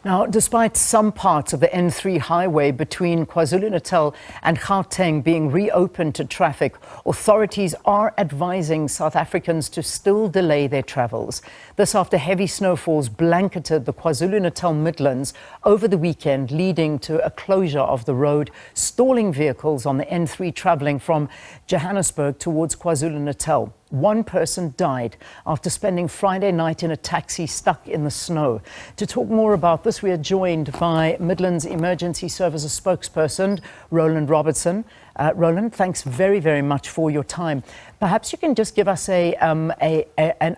Now, despite some parts of the N3 highway between KwaZulu-Natal and Gauteng being reopened to traffic, authorities are advising South Africans to still delay their travels. This after heavy snowfalls blanketed the KwaZulu-Natal Midlands over the weekend, leading to a closure of the road, stalling vehicles on the N3 travelling from Johannesburg towards KwaZulu-Natal. One person died after spending Friday night in a taxi stuck in the snow. To talk more about this, we are joined by Midlands Emergency Services spokesperson, Roland Robertson. Roland, thanks very, very much for your time. Perhaps you can just give us an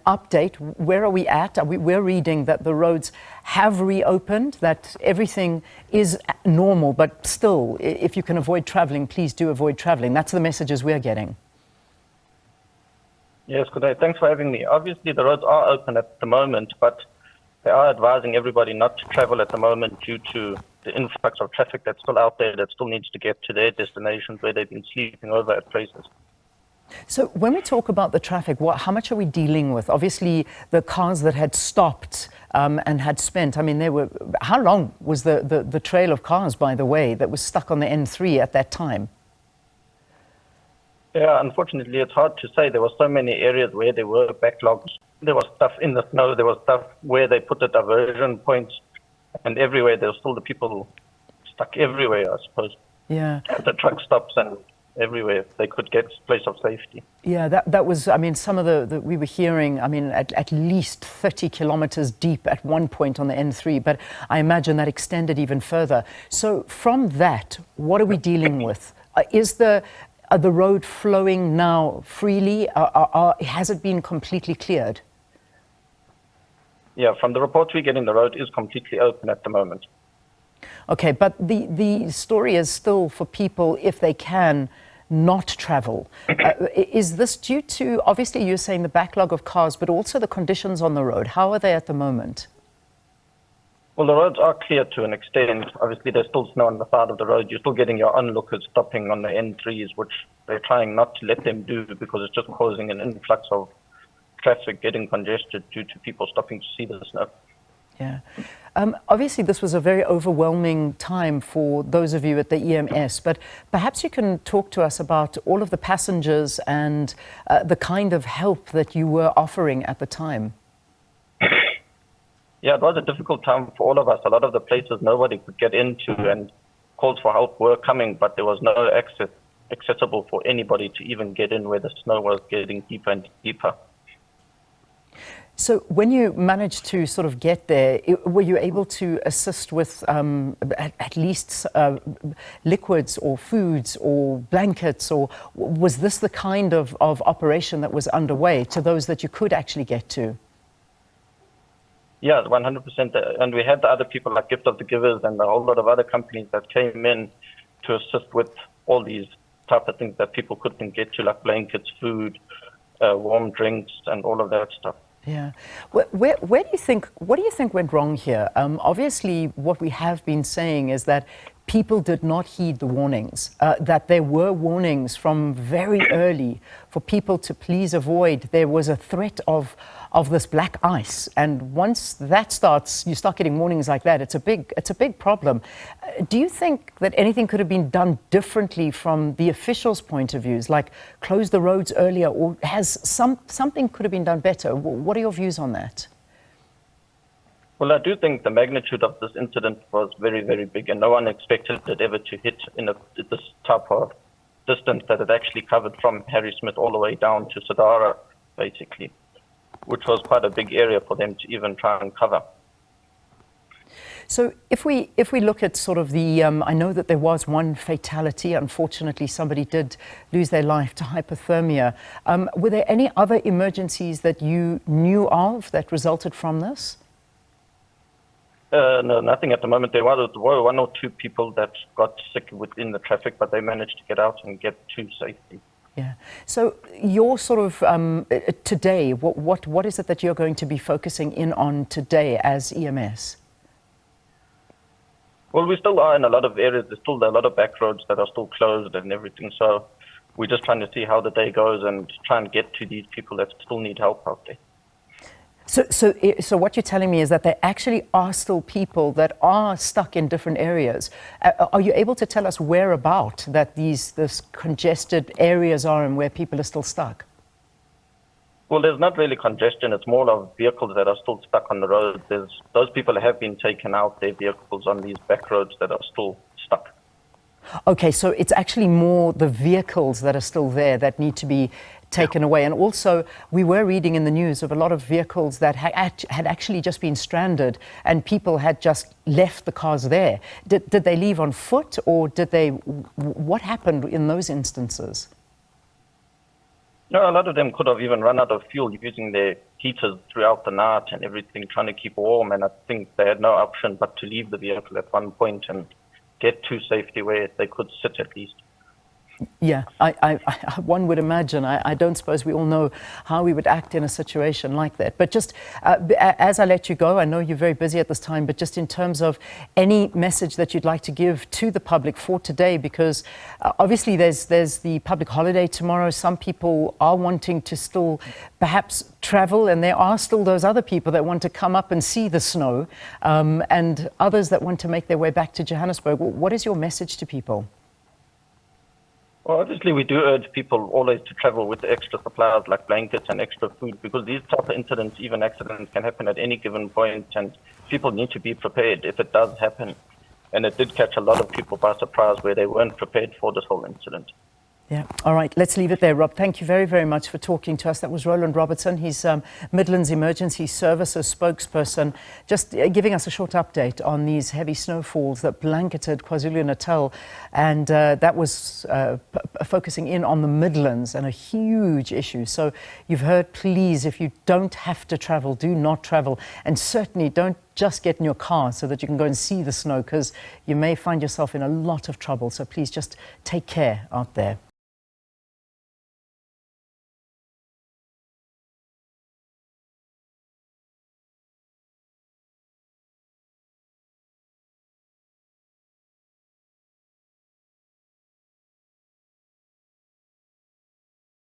update. Where are we at? We're reading that the roads have reopened, that everything is normal, but still, if you can avoid travelling, please do avoid travelling. That's the messages we're getting. Yes, good day. Thanks for having me. Obviously, the roads are open at the moment, but they are advising everybody not to travel at the moment due to the influx of traffic that's still out there that still needs to get to their destinations where they've been sleeping over at places. So when we talk about the traffic, how much are we dealing with? Obviously, the cars that had stopped and had spent, I mean, how long was the trail of cars, by the way, that was stuck on the N3 at that time? Yeah, unfortunately, it's hard to say. There were so many areas where there were backlogs. There was stuff in the snow. There was stuff where they put the diversion points, and everywhere there were still the people stuck everywhere, I suppose. Yeah. At the truck stops and everywhere they could get a place of safety. Yeah, that was, I mean, some of the we were hearing, I mean, at least 30 kilometers deep at one point on the N3, but I imagine that extended even further. So from that, what are we dealing with? Are the road flowing now freely? Has it been completely cleared? Yeah, from the reports we get in, the road is completely open at the moment. Okay, but the story is still for people, if they can, not travel. Is this due to, obviously you're saying the backlog of cars, but also the conditions on the road? How are they at the moment? Well, the roads are clear to an extent. Obviously, there's still snow on the side of the road. You're still getting your onlookers stopping on the N3s, which they're trying not to let them do because it's just causing an influx of traffic getting congested due to people stopping to see the snow. Yeah. Obviously, this was a very overwhelming time for those of you at the EMS, but perhaps you can talk to us about all of the passengers and the kind of help that you were offering at the time. Yeah, it was a difficult time for all of us. A lot of the places nobody could get into and calls for help were coming, but there was no accessible for anybody to even get in where the snow was getting deeper and deeper. So when you managed to sort of get there, were you able to assist with at least liquids or foods or blankets, or was this the kind of operation that was underway to those that you could actually get to? Yeah, 100%. And we had the other people like Gift of the Givers and a whole lot of other companies that came in to assist with all these type of things that people couldn't get to, like blankets, food, warm drinks, and all of that stuff. Yeah. What do you think went wrong here? Obviously, what we have been saying is that people did not heed the warnings, that there were warnings from very early for people to please avoid. There was a threat of this black ice, and once that starts, you start getting warnings like that. It's a big problem. Do you think that anything could have been done differently from the officials' point of views, like close the roads earlier, or has something could have been done better? What are your views on that? Well, I do think the magnitude of this incident was very, very big, and no one expected it ever to hit in this type of distance that it actually covered from Harrismith all the way down to Sadara, basically, which was quite a big area for them to even try and cover. So if we look at sort of the, I know that there was one fatality. Unfortunately, somebody did lose their life to hypothermia. Were there any other emergencies that you knew of that resulted from this? No, nothing at the moment. There were one or two people that got sick within the traffic, but they managed to get out and get to safety. Yeah. So your sort of today, what is it that you're going to be focusing in on today as EMS? Well, we still are in a lot of areas. There's still a lot of back roads that are still closed and everything. So we're just trying to see how the day goes and try and get to these people that still need help out there. So what you're telling me is that there actually are still people that are stuck in different areas. Are you able to tell us whereabout that this congested areas are and where people are still stuck? Well, there's not really congestion. It's more of vehicles that are still stuck on the road. Those people have been taken out, their vehicles on these back roads that are still stuck. Okay, so it's actually more the vehicles that are still there that need to be taken away. And also, we were reading in the news of a lot of vehicles that had actually just been stranded and people had just left the cars there. Did they leave on foot, or what happened in those instances? No, a lot of them could have even run out of fuel using their heaters throughout the night and everything, trying to keep warm. And I think they had no option but to leave the vehicle at one point and get to safety where they could sit at least. Yeah, one would imagine. I don't suppose we all know how we would act in a situation like that. But just as I let you go, I know you're very busy at this time, but just in terms of any message that you'd like to give to the public for today, because obviously there's the public holiday tomorrow. Some people are wanting to still perhaps travel, and there are still those other people that want to come up and see the snow, and others that want to make their way back to Johannesburg. What is your message to people? Well, obviously, we do urge people always to travel with extra supplies like blankets and extra food, because these type of incidents, even accidents, can happen at any given point, and people need to be prepared if it does happen. And it did catch a lot of people by surprise where they weren't prepared for this whole incident. Yeah. All right. Let's leave it there, Rob. Thank you very, very much for talking to us. That was Roland Robertson. He's Midlands Emergency Services spokesperson, just giving us a short update on these heavy snowfalls that blanketed KwaZulu-Natal. And that was focusing in on the Midlands, and a huge issue. So you've heard, please, if you don't have to travel, do not travel. And certainly don't just get in your car so that you can go and see the snow, because you may find yourself in a lot of trouble. So please just take care out there.